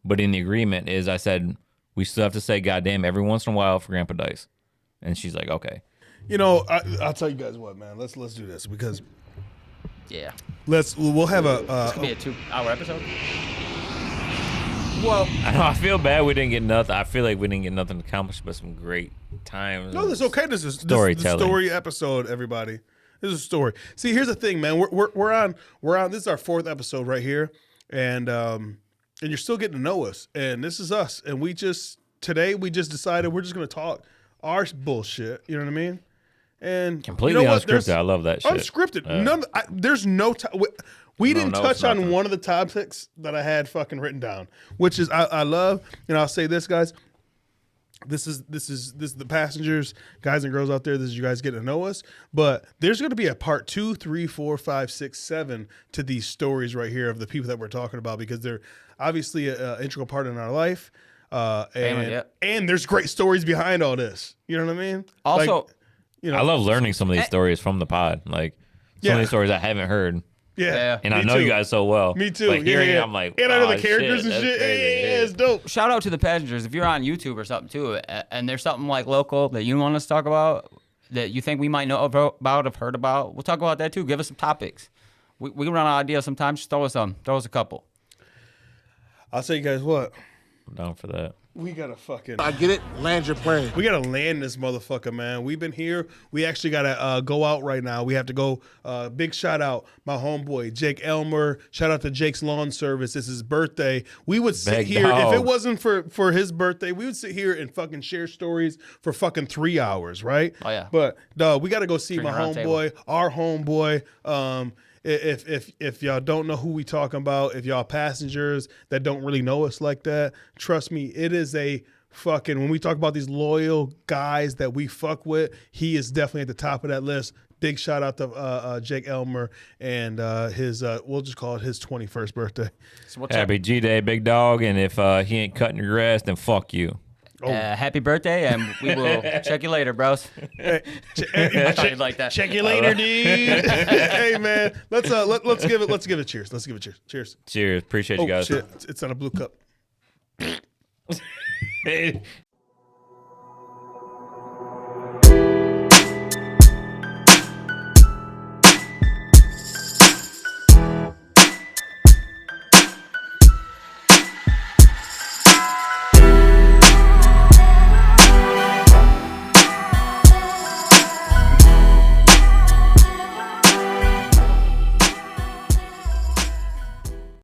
But in the agreement is I said we still have to say goddamn every once in a while for Grandpa Dice. And she's like, okay. You know, I'll tell you guys what, man. Let's do this because Yeah. we'll have a. This could be a 2-hour episode. Well, I know, I feel bad we didn't get nothing. I feel like we didn't get nothing accomplished, but some great times. No, that's okay. This is the Storytelling. story episode, everybody. This is a story. See, here's the thing, man. We're on. This is our 4th episode right here, and you're still getting to know us. And this is us. And today we just decided we're just gonna talk our bullshit. You know what I mean? And Completely you know what? unscripted. I love that shit. Unscripted. There's no time. We didn't no, touch it's on nothing. one of the topics that I had fucking written down, which is I love. And I'll say this, guys. this is the passengers, guys and girls out there. This is you guys getting to know us. But there's going to be a part 2, 3, 4, 5, 6, 7 to these stories right here of the people that we're talking about because they're obviously an integral part in our life. And there's great stories behind all this. You know what I mean? Also, like, you know, I love learning some of these stories from the pod. Like some of these stories I haven't heard. Yeah. And I know you guys so well. Me too. Like hearing it, I'm like, and I know the "Oh, characters shit, and that's shit. crazy." Yeah, it's dope. shout out to the passengers. If you're on YouTube or something too, and there's something like local that you want us to talk about that you think we might know about, have heard about, we'll talk about that too. Give us some topics. We run out of ideas sometimes. Just throw us some. Throw us a couple. I'll tell you guys what. I'm down for that. We gotta fucking. I get it. Land your plane. We gotta land this motherfucker, man. We've been here. We actually gotta go out right now. We have to go. Big shout out, my homeboy Jake Elmer. Shout out to Jake's Lawn Service. It's his birthday. We would sit Big here dog. if it wasn't for his birthday. We would sit here and fucking share stories for fucking 3 hours, right? Oh, yeah. But we gotta go see Drink my around homeboy, our homeboy. If y'all don't know who we talking about, if y'all passengers that don't really know us like that, trust me, it is a fucking, when we talk about these loyal guys that we fuck with, he is definitely at the top of that list. Big shout out to Jake Elmer and his we'll just call it his 21st birthday. So what's Happy G-Day, big dog. And if he ain't cutting your grass, then fuck you. happy birthday, and we will check you later, bros. I thought you'd like that. Check you later, dude. Hey man, let's give it cheers. Let's give it cheers. Cheers. Cheers. Appreciate you Oh guys. shit, it's on a blue cup.